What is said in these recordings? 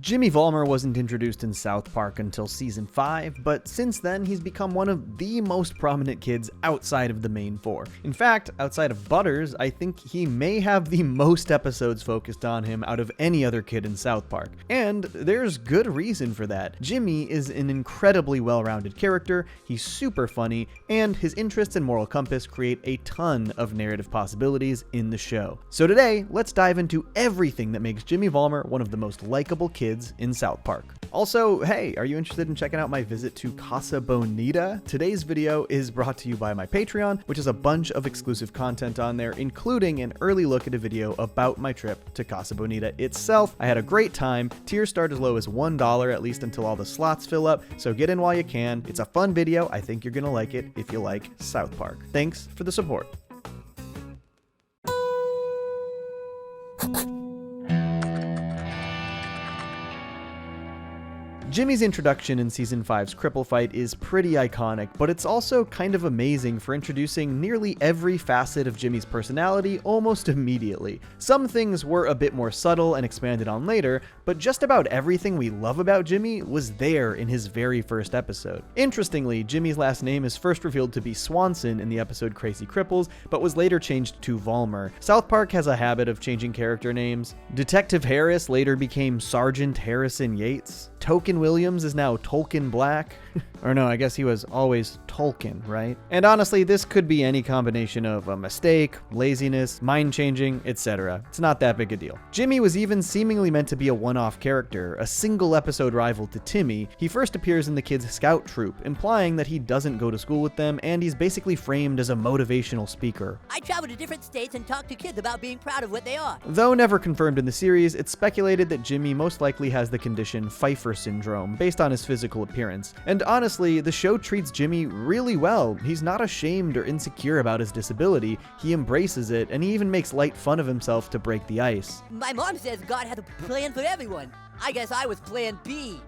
Jimmy Valmer wasn't introduced in South Park until season 5, but since then he's become one of the most prominent kids outside of the main four. In fact, outside of Butters, I think he may have the most episodes focused on him out of any other kid in South Park. And there's good reason for that. Jimmy is an incredibly well-rounded character, he's super funny, and his interests and moral compass create a ton of narrative possibilities in the show. So today, let's dive into everything that makes Jimmy Valmer one of the most likable kids in South Park. Also, hey, are you interested in checking out my visit to Casa Bonita? Today's video is brought to you by my Patreon, which has a bunch of exclusive content on there, including an early look at a video about my trip to Casa Bonita itself. I had a great time. Tiers start as low as $1, at least until all the slots fill up, so get in while you can. It's a fun video. I think you're gonna like it if you like South Park. Thanks for the support. Jimmy's introduction in Season 5's Cripple Fight is pretty iconic, but it's also kind of amazing for introducing nearly every facet of Jimmy's personality almost immediately. Some things were a bit more subtle and expanded on later, but just about everything we love about Jimmy was there in his very first episode. Interestingly, Jimmy's last name is first revealed to be Swanson in the episode Crazy Cripples, but was later changed to Valmer. South Park has a habit of changing character names. Detective Harris later became Sergeant Harrison Yates. Token Williams is now Tolkien Black. Or no, I guess he was always Tolkien, right? And honestly, this could be any combination of a mistake, laziness, mind changing, etc. It's not that big a deal. Jimmy was even seemingly meant to be a one-off character, a single episode rival to Timmy. He first appears in the kids' scout troop, implying that he doesn't go to school with them, and he's basically framed as a motivational speaker. I travel to different states and talk to kids about being proud of what they are. Though never confirmed in the series, it's speculated that Jimmy most likely has the condition Pfeiffer syndrome, based on his physical appearance. And honestly, the show treats Jimmy really well. He's not ashamed or insecure about his disability, he embraces it, and he even makes light fun of himself to break the ice. My mom says God has a plan for everyone. I guess I was plan B.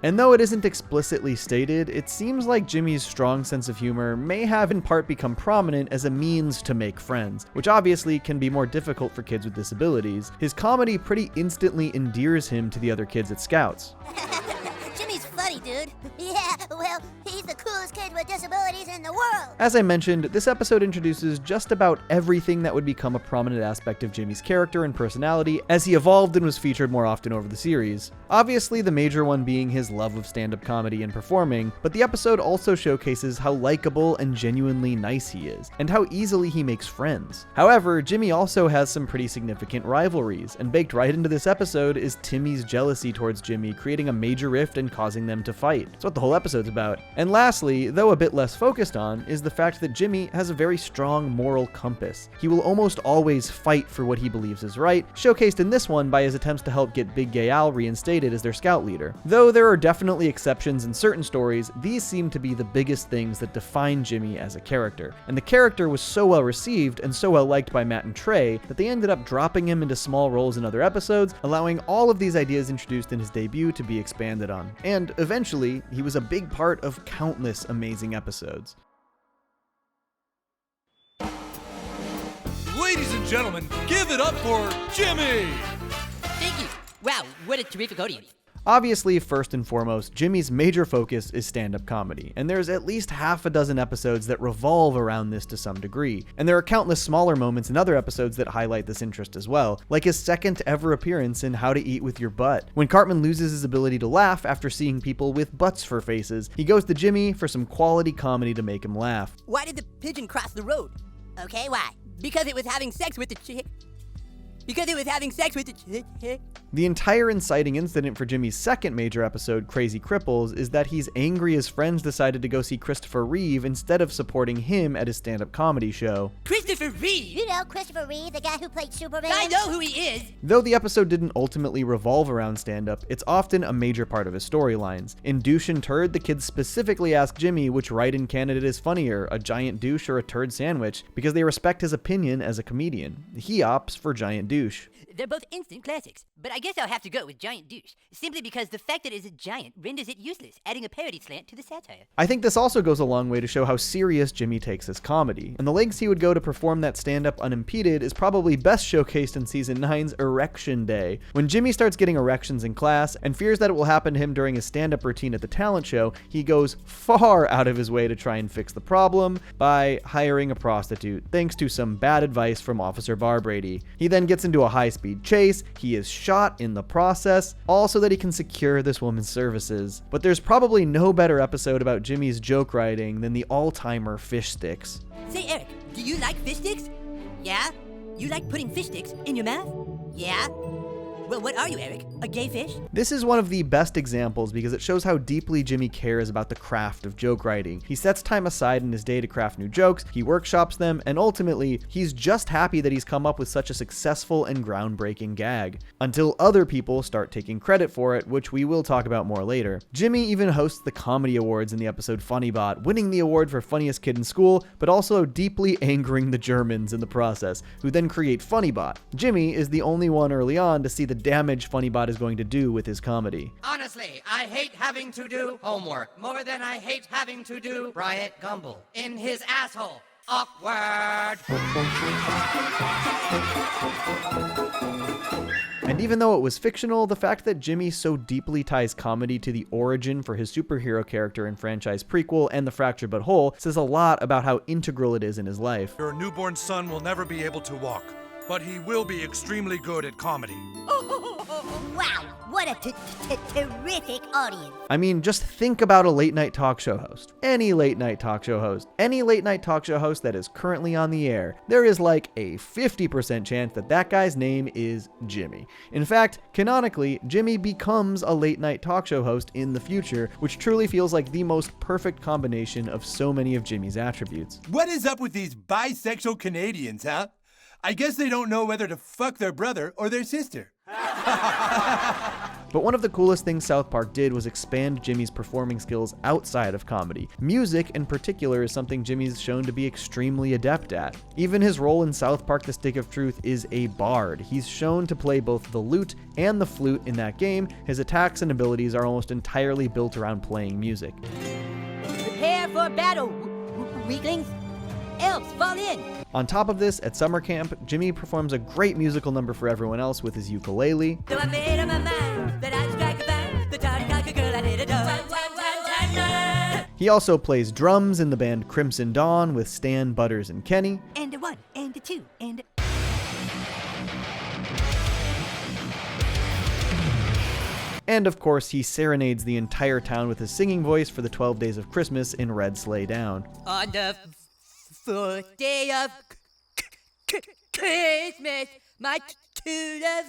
And though it isn't explicitly stated, it seems like Jimmy's strong sense of humor may have in part become prominent as a means to make friends, which obviously can be more difficult for kids with disabilities. His comedy pretty instantly endears him to the other kids at Scouts. Jimmy's funny, dude. Yeah, well, he's the coolest kid with disabilities in the world. As I mentioned, this episode introduces just about everything that would become a prominent aspect of Jimmy's character and personality as he evolved and was featured more often over the series. Obviously, the major one being his love of stand-up comedy and performing, but the episode also showcases how likable and genuinely nice he is, and how easily he makes friends. However, Jimmy also has some pretty significant rivalries, and baked right into this episode is Timmy's jealousy towards Jimmy, creating a major rift and causing them to fight. That's what the whole episode's about. And lastly, though a bit less focused on, is the fact that Jimmy has a very strong moral compass. He will almost always fight for what he believes is right, showcased in this one by his attempts to help get Big Gay Al reinstated as their scout leader. Though there are definitely exceptions in certain stories, these seem to be the biggest things that define Jimmy as a character. And the character was so well received and so well liked by Matt and Trey that they ended up dropping him into small roles in other episodes, allowing all of these ideas introduced in his debut to be expanded on. And eventually, he was a big part of countless amazing episodes. Ladies and gentlemen, give it up for Jimmy! Thank you. Wow, what a terrific audience. Obviously, first and foremost, Jimmy's major focus is stand-up comedy, and there's at least half a dozen episodes that revolve around this to some degree. And there are countless smaller moments in other episodes that highlight this interest as well, like his second ever appearance in How to Eat With Your Butt. When Cartman loses his ability to laugh after seeing people with butts for faces, he goes to Jimmy for some quality comedy to make him laugh. Why did the pigeon cross the road? Okay, why? Because it was having sex with the chick. Because it was having sex with the chick. The entire inciting incident for Jimmy's second major episode, Crazy Cripples, is that he's angry his friends decided to go see Christopher Reeve instead of supporting him at his stand-up comedy show. Christopher Reeve? You know Christopher Reeve, the guy who played Superman? I know who he is. Though the episode didn't ultimately revolve around stand-up, it's often a major part of his storylines. In Douche and Turd, the kids specifically ask Jimmy which write-in candidate is funnier, a giant douche or a turd sandwich, because they respect his opinion as a comedian. He opts for giant douche. They're both instant classics, but I guess I'll have to go with Giant Douche, simply because the fact that it's a giant renders it useless, adding a parody slant to the satire. I think this also goes a long way to show how serious Jimmy takes his comedy, and the lengths he would go to perform that stand-up unimpeded is probably best showcased in Season 9's Erection Day. When Jimmy starts getting erections in class, and fears that it will happen to him during his stand-up routine at the talent show, he goes far out of his way to try and fix the problem by hiring a prostitute, thanks to some bad advice from Officer Barbrady. He then gets into a high-speed chase, he is shot in the process, all so that he can secure this woman's services. But there's probably no better episode about Jimmy's joke writing than the all-timer fish sticks. Say, Eric, do you like fish sticks? Yeah? You like putting fish sticks in your mouth? Yeah? Well, what are you, Eric? A gay fish? This is one of the best examples because it shows how deeply Jimmy cares about the craft of joke writing. He sets time aside in his day to craft new jokes, he workshops them, and ultimately, he's just happy that he's come up with such a successful and groundbreaking gag. Until other people start taking credit for it, which we will talk about more later. Jimmy even hosts the comedy awards in the episode Funnybot, winning the award for funniest kid in school, but also deeply angering the Germans in the process, who then create Funnybot. Jimmy is the only one early on to see the damage Funnybot is going to do with his comedy. Honestly, I hate having to do homework more than I hate having to do Bryant Gumbel in his asshole. Awkward. And even though it was fictional, the fact that Jimmy so deeply ties comedy to the origin for his superhero character in franchise prequel and The Fractured But Whole says a lot about how integral it is in his life. Your newborn son will never be able to walk, but he will be extremely good at comedy. Wow, what a terrific audience. I mean, just think about a late night talk show host. Any late night talk show host. Any late night talk show host that is currently on the air. There is like a 50% chance that that guy's name is Jimmy. In fact, canonically, Jimmy becomes a late night talk show host in the future, which truly feels like the most perfect combination of so many of Jimmy's attributes. What is up with these bisexual Canadians, huh? I guess they don't know whether to fuck their brother or their sister. But one of the coolest things South Park did was expand Jimmy's performing skills outside of comedy. Music, in particular, is something Jimmy's shown to be extremely adept at. Even his role in South Park: The Stick of Truth is a bard. He's shown to play both the lute and the flute in that game. His attacks and abilities are almost entirely built around playing music. Prepare for battle, weaklings. Elves, fall in. On top of this, at summer camp, Jimmy performs a great musical number for everyone else with his ukulele. So I made up my mind that I'd strike a band. The tiny cocker girl I did a He also plays drums in the band Crimson Dawn with Stan, Butters, and Kenny. And a one, and a two, and a... And of course, he serenades the entire town with his singing voice for the 12 Days of Christmas in Red Sleigh Down. On the fourth day of Christmas, my true love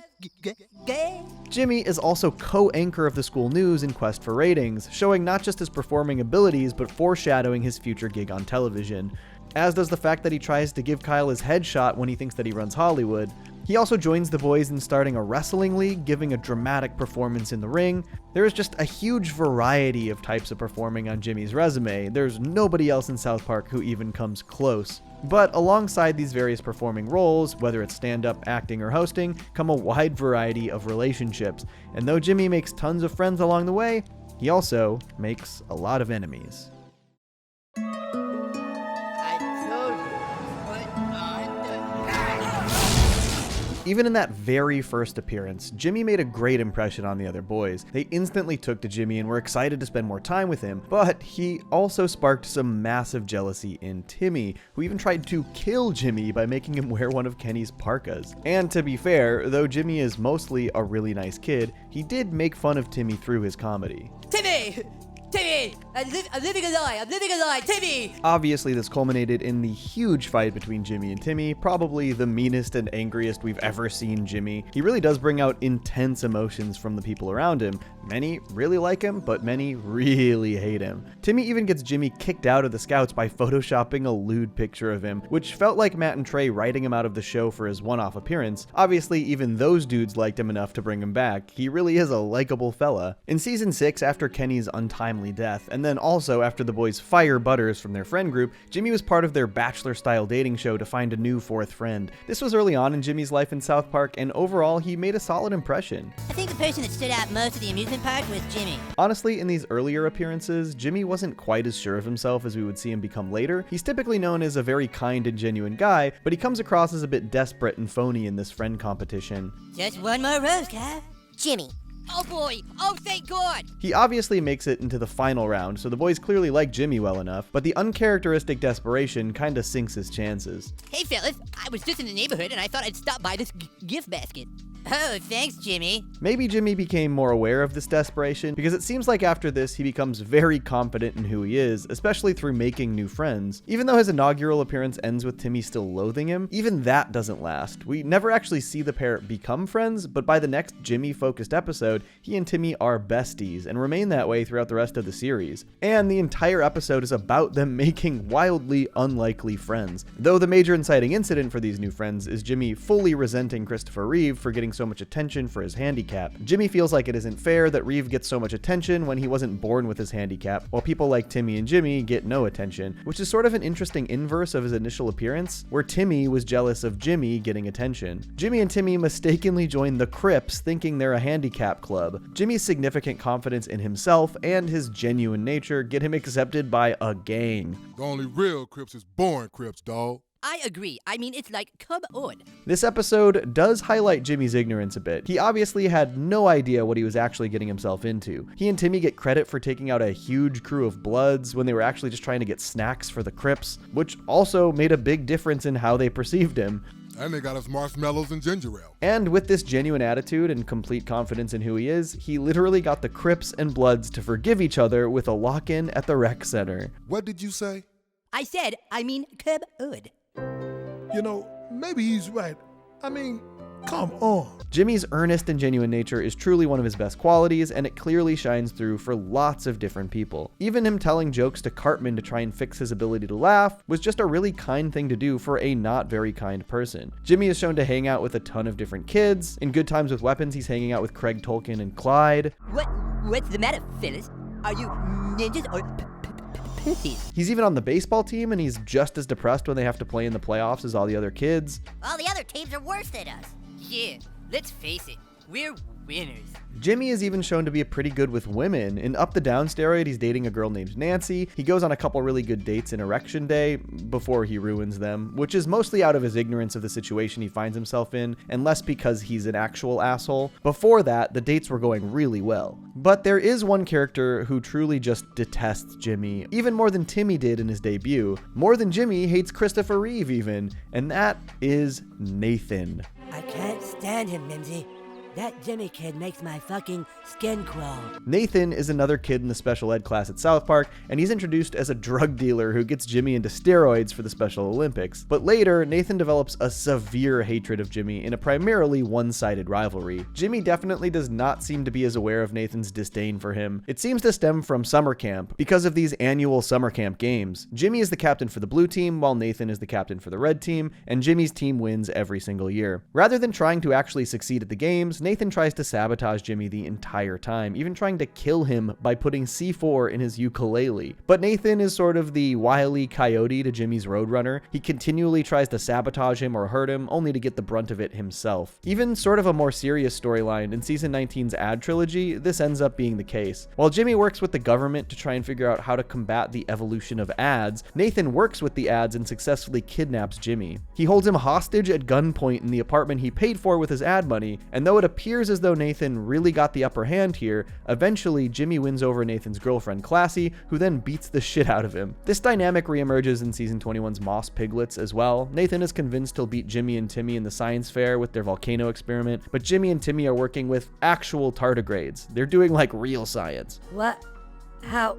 gay. Jimmy is also co-anchor of the school news in Quest for Ratings, showing not just his performing abilities, but foreshadowing his future gig on television. As does the fact that he tries to give Kyle his headshot when he thinks that he runs Hollywood. He also joins the boys in starting a wrestling league, giving a dramatic performance in the ring. There is just a huge variety of types of performing on Jimmy's resume. There's nobody else in South Park who even comes close. But alongside these various performing roles, whether it's stand-up, acting, or hosting, come a wide variety of relationships. And though Jimmy makes tons of friends along the way, he also makes a lot of enemies. Even in that very first appearance, Jimmy made a great impression on the other boys. They instantly took to Jimmy and were excited to spend more time with him, but he also sparked some massive jealousy in Timmy, who even tried to kill Jimmy by making him wear one of Kenny's parkas. And to be fair, though Jimmy is mostly a really nice kid, he did make fun of Timmy through his comedy. Timmy! Timmy! I'm living a lie, Timmy! Obviously, this culminated in the huge fight between Jimmy and Timmy, probably the meanest and angriest we've ever seen Jimmy. He really does bring out intense emotions from the people around him. Many really like him, but many really hate him. Timmy even gets Jimmy kicked out of the Scouts by photoshopping a lewd picture of him, which felt like Matt and Trey writing him out of the show for his one-off appearance. Obviously, even those dudes liked him enough to bring him back. He really is a likable fella. In season 6, after Kenny's untimely untimely death. And then also, after the boys fire Butters from their friend group, Jimmy was part of their bachelor-style dating show to find a new fourth friend. This was early on in Jimmy's life in South Park, and overall, he made a solid impression. I think the person that stood out most at the amusement park was Jimmy. Honestly, in these earlier appearances, Jimmy wasn't quite as sure of himself as we would see him become later. He's typically known as a very kind and genuine guy, but he comes across as a bit desperate and phony in this friend competition. Just one more rose, Kev. Jimmy. Oh boy! Oh, thank God! He obviously makes it into the final round, so the boys clearly like Jimmy well enough, but the uncharacteristic desperation kinda sinks his chances. Hey, fellas, I was just in the neighborhood and I thought I'd stop by this gift basket. Oh, thanks, Jimmy. Maybe Jimmy became more aware of this desperation, because it seems like after this he becomes very confident in who he is, especially through making new friends. Even though his inaugural appearance ends with Timmy still loathing him, even that doesn't last. We never actually see the pair become friends, but by the next Jimmy-focused episode, he and Timmy are besties, and remain that way throughout the rest of the series. And the entire episode is about them making wildly unlikely friends. Though the major inciting incident for these new friends is Jimmy fully resenting Christopher Reeve for getting so much attention for his handicap. Jimmy feels like it isn't fair that Reeve gets so much attention when he wasn't born with his handicap, while people like Timmy and Jimmy get no attention, which is sort of an interesting inverse of his initial appearance, where Timmy was jealous of Jimmy getting attention. Jimmy and Timmy mistakenly join the Crips thinking they're a handicap club. Jimmy's significant confidence in himself and his genuine nature get him accepted by a gang. The only real Crips is born Crips, dawg. I agree. I mean, it's like, come on. This episode does highlight Jimmy's ignorance a bit. He obviously had no idea what he was actually getting himself into. He and Timmy get credit for taking out a huge crew of Bloods when they were actually just trying to get snacks for the Crips, which also made a big difference in how they perceived him. And they got us marshmallows and ginger ale. And with this genuine attitude and complete confidence in who he is, he literally got the Crips and Bloods to forgive each other with a lock-in at the rec center. What did you say? I said, come on. You know, maybe he's right. I mean, come on. Jimmy's earnest and genuine nature is truly one of his best qualities, and it clearly shines through for lots of different people. Even him telling jokes to Cartman to try and fix his ability to laugh was just a really kind thing to do for a not very kind person. Jimmy is shown to hang out with a ton of different kids. In Good Times with Weapons, he's hanging out with Craig Tolkien and Clyde. What's the matter, fellas? Are you ninjas or pussies? He's even on the baseball team, and he's just as depressed when they have to play in the playoffs as all the other kids. All the other teams are worse than us. Yeah, let's face it. We're winners. Jimmy is even shown to be pretty good with women. In Up the Down Steroid, he's dating a girl named Nancy. He goes on a couple really good dates in Erection Day before he ruins them, which is mostly out of his ignorance of the situation he finds himself in, and less because he's an actual asshole. Before that, the dates were going really well. But there is one character who truly just detests Jimmy, even more than Timmy did in his debut. More than Jimmy hates Christopher Reeve even, and that is Nathan. I can't stand him, Mimsy. That Jimmy kid makes my fucking skin crawl. Nathan is another kid in the special ed class at South Park, and he's introduced as a drug dealer who gets Jimmy into steroids for the Special Olympics. But later, Nathan develops a severe hatred of Jimmy in a primarily one-sided rivalry. Jimmy definitely does not seem to be as aware of Nathan's disdain for him. It seems to stem from summer camp, because of these annual summer camp games. Jimmy is the captain for the blue team, while Nathan is the captain for the red team, and Jimmy's team wins every single year. Rather than trying to actually succeed at the games, Nathan tries to sabotage Jimmy the entire time, even trying to kill him by putting C4 in his ukulele. But Nathan is sort of the Wile E. Coyote to Jimmy's Roadrunner. He continually tries to sabotage him or hurt him, only to get the brunt of it himself. Even sort of a more serious storyline in Season 19's Ad Trilogy, this ends up being the case. While Jimmy works with the government to try and figure out how to combat the evolution of ads, Nathan works with the ads and successfully kidnaps Jimmy. He holds him hostage at gunpoint in the apartment he paid for with his ad money, and though it appears as though Nathan really got the upper hand here, eventually Jimmy wins over Nathan's girlfriend Classy, who then beats the shit out of him. This dynamic reemerges in Season 21's Moss Piglets as well. Nathan is convinced he'll beat Jimmy and Timmy in the science fair with their volcano experiment, but Jimmy and Timmy are working with actual tardigrades. They're doing like real science. What? How?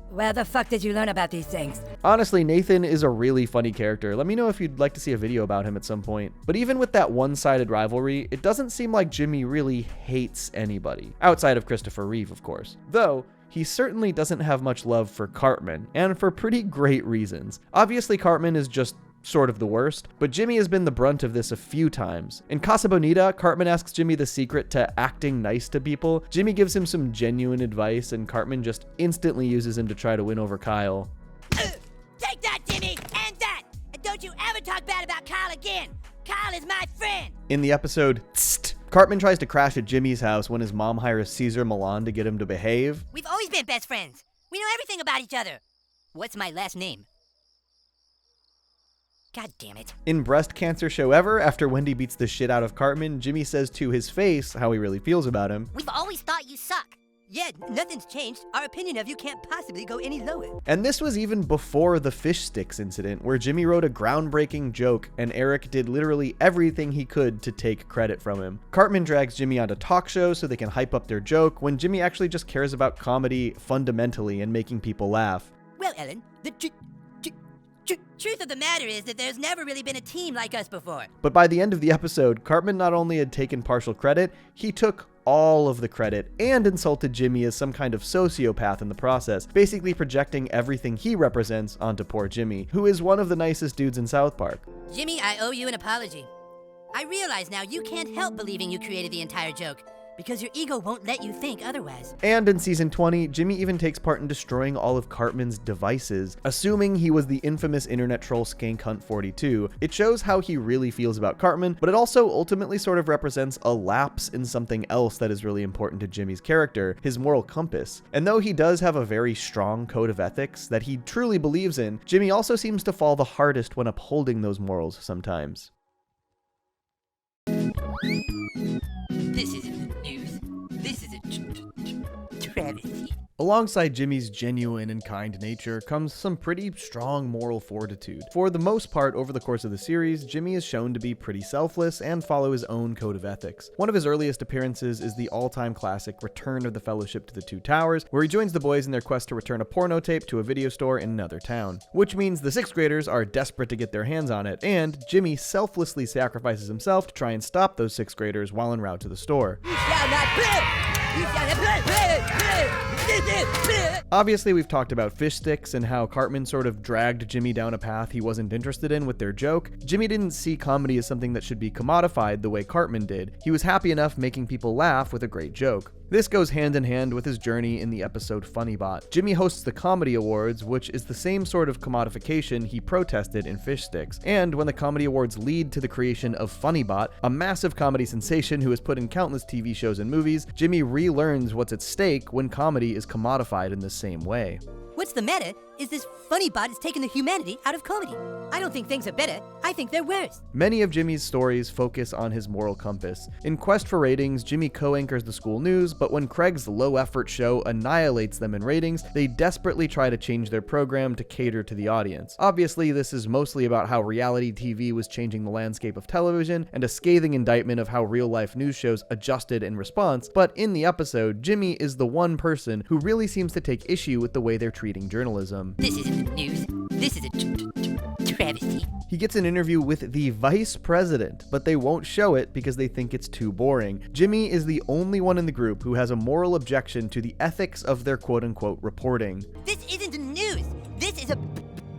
Where the fuck did you learn about these things? Honestly, Nathan is a really funny character. Let me know if you'd like to see a video about him at some point. But even with that one-sided rivalry, it doesn't seem like Jimmy really hates anybody. Outside of Christopher Reeve, of course. Though, he certainly doesn't have much love for Cartman, and for pretty great reasons. Obviously, Cartman is just sort of the worst, but Jimmy has been the brunt of this a few times. In Casa Bonita, Cartman asks Jimmy the secret to acting nice to people. Jimmy gives him some genuine advice, and Cartman just instantly uses him to try to win over Kyle. Take that, Jimmy, and that! And don't you ever talk bad about Kyle again! Kyle is my friend! In the episode, Tst, Cartman tries to crash at Jimmy's house when his mom hires Caesar Milan to get him to behave. We've always been best friends. We know everything about each other. What's my last name? God damn it. In Breast Cancer Show Ever, after Wendy beats the shit out of Cartman, Jimmy says to his face how he really feels about him. We've always thought you suck. Yeah, nothing's changed. Our opinion of you can't possibly go any lower. And this was even before the fish sticks incident, where Jimmy wrote a groundbreaking joke and Eric did literally everything he could to take credit from him. Cartman drags Jimmy onto talk shows so they can hype up their joke, when Jimmy actually just cares about comedy fundamentally and making people laugh. Well, Ellen, the truth of the matter is that there's never really been a team like us before. But by the end of the episode, Cartman not only had taken partial credit, he took all of the credit and insulted Jimmy as some kind of sociopath in the process, basically projecting everything he represents onto poor Jimmy, who is one of the nicest dudes in South Park. Jimmy, I owe you an apology. I realize now you can't help believing you created the entire joke, because your ego won't let you think otherwise. And in season 20, Jimmy even takes part in destroying all of Cartman's devices, assuming he was the infamous internet troll Skank Hunt 42. It shows how he really feels about Cartman, but it also ultimately sort of represents a lapse in something else that is really important to Jimmy's character, his moral compass. And though he does have a very strong code of ethics that he truly believes in, Jimmy also seems to fall the hardest when upholding those morals sometimes. This isn't the news. This is a travesty. Alongside Jimmy's genuine and kind nature comes some pretty strong moral fortitude. For the most part, over the course of the series, Jimmy is shown to be pretty selfless and follow his own code of ethics. One of his earliest appearances is the all-time classic Return of the Fellowship to the Two Towers, where he joins the boys in their quest to return a porno tape to a video store in another town. Which means the 6th graders are desperate to get their hands on it, and Jimmy selflessly sacrifices himself to try and stop those 6th graders while en route to the store. You shall not play! You shall not play! Obviously, we've talked about fish sticks and how Cartman sort of dragged Jimmy down a path he wasn't interested in with their joke. Jimmy didn't see comedy as something that should be commodified the way Cartman did. He was happy enough making people laugh with a great joke. This goes hand in hand with his journey in the episode Funnybot. Jimmy hosts the Comedy Awards, which is the same sort of commodification he protested in Fish Sticks. And when the Comedy Awards lead to the creation of Funnybot, a massive comedy sensation who has put in countless TV shows and movies, Jimmy relearns what's at stake when comedy is commodified in the same way. What's the matter is this funny bot is taking the humanity out of comedy. I don't think things are better. I think they're worse. Many of Jimmy's stories focus on his moral compass. In Quest for Ratings, Jimmy co-anchors the school news, but when Craig's low-effort show annihilates them in ratings, they desperately try to change their program to cater to the audience. Obviously, this is mostly about how reality TV was changing the landscape of television, and a scathing indictment of how real-life news shows adjusted in response, but in the episode, Jimmy is the one person who really seems to take issue with the way they're treating journalism. This isn't the news. This is a travesty. He gets an interview with the vice president, but they won't show it because they think it's too boring. Jimmy is the only one in the group who has a moral objection to the ethics of their quote-unquote reporting. This isn't the news. This is a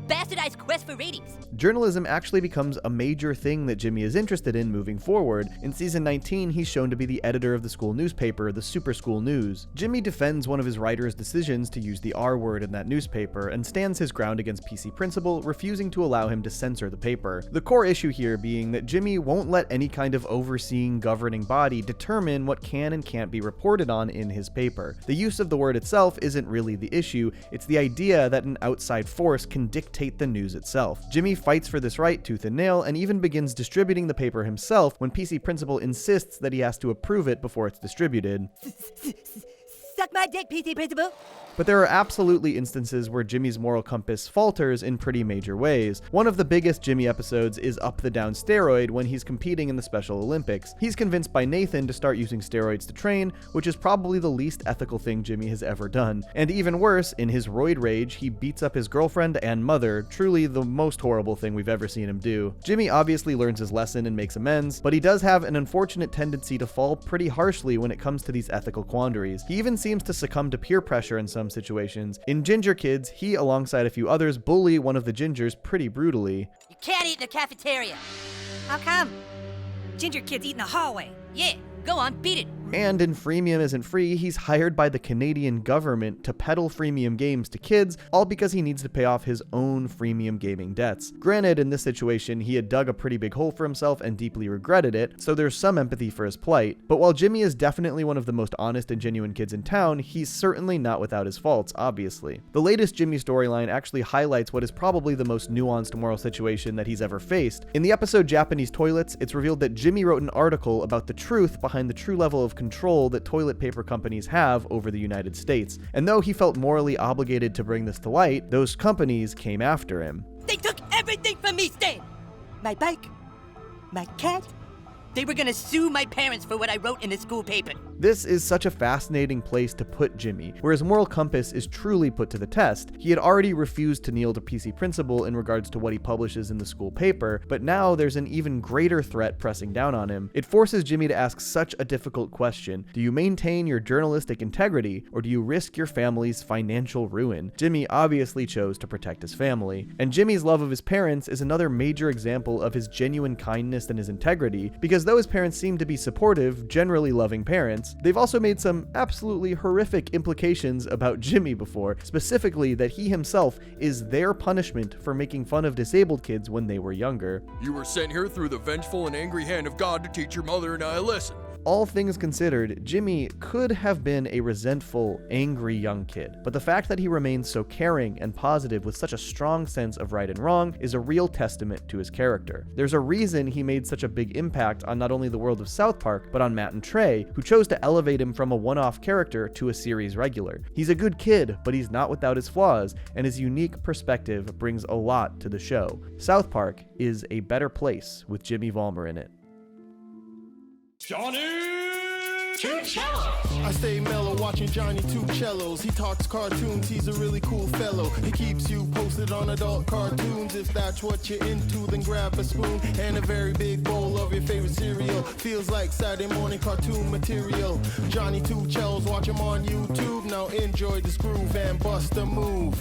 bastardized quest for ratings. Journalism actually becomes a major thing that Jimmy is interested in moving forward. In season 19, he's shown to be the editor of the school newspaper, the Super School News. Jimmy defends one of his writers' decisions to use the R word in that newspaper and stands his ground against PC Principal, refusing to allow him to censor the paper. The core issue here being that Jimmy won't let any kind of overseeing governing body determine what can and can't be reported on in his paper. The use of the word itself isn't really the issue, it's the idea that an outside force can dictate the news itself. Jimmy fights for this right tooth and nail and even begins distributing the paper himself when PC Principal insists that he has to approve it before it's distributed. Suck my dick, PC Principal. But there are absolutely instances where Jimmy's moral compass falters in pretty major ways. One of the biggest Jimmy episodes is Up the Down Steroid when he's competing in the Special Olympics. He's convinced by Nathan to start using steroids to train, which is probably the least ethical thing Jimmy has ever done. And even worse, in his roid rage, he beats up his girlfriend and mother, truly the most horrible thing we've ever seen him do. Jimmy obviously learns his lesson and makes amends, but he does have an unfortunate tendency to fall pretty harshly when it comes to these ethical quandaries. He even seems to succumb to peer pressure in some some situations. In Ginger Kids, he, alongside a few others, bully one of the Gingers pretty brutally. You can't eat in the cafeteria. How come? Ginger Kid's eating the hallway. Yeah, go on, beat it. And in Freemium Isn't Free, he's hired by the Canadian government to peddle freemium games to kids, all because he needs to pay off his own freemium gaming debts. Granted, in this situation, he had dug a pretty big hole for himself and deeply regretted it, so there's some empathy for his plight. But while Jimmy is definitely one of the most honest and genuine kids in town, he's certainly not without his faults, obviously. The latest Jimmy storyline actually highlights what is probably the most nuanced moral situation that he's ever faced. In the episode Japanese Toilets, it's revealed that Jimmy wrote an article about the truth behind the true level of control that toilet paper companies have over the United States. And though he felt morally obligated to bring this to light, those companies came after him. They took everything from me, Stan. My bike, my cat. They were gonna sue my parents for what I wrote in the school paper. This is such a fascinating place to put Jimmy, where his moral compass is truly put to the test. He had already refused to kneel to PC principal in regards to what he publishes in the school paper, but now there's an even greater threat pressing down on him. It forces Jimmy to ask such a difficult question. Do you maintain your journalistic integrity, or do you risk your family's financial ruin? Jimmy obviously chose to protect his family. And Jimmy's love of his parents is another major example of his genuine kindness and his integrity, because though his parents seem to be supportive, generally loving parents, they've also made some absolutely horrific implications about Jimmy before, specifically that he himself is their punishment for making fun of disabled kids when they were younger. You were sent here through the vengeful and angry hand of God to teach your mother and I a lesson. All things considered, Jimmy could have been a resentful, angry young kid, but the fact that he remains so caring and positive with such a strong sense of right and wrong is a real testament to his character. There's a reason he made such a big impact on not only the world of South Park, but on Matt and Trey, who chose to elevate him from a one-off character to a series regular. He's a good kid, but he's not without his flaws, and his unique perspective brings a lot to the show. South Park is a better place with Jimmy Valmer in it. Johnny! Two Cellos! I stay mellow watching Johnny Two Cellos. He talks cartoons, he's a really cool fellow. He keeps you posted on adult cartoons. If that's what you're into, then grab a spoon and a very big bowl of your favorite cereal. Feels like Saturday morning cartoon material. Johnny Two Cellos, watch him on YouTube. Now enjoy this groove and bust a move.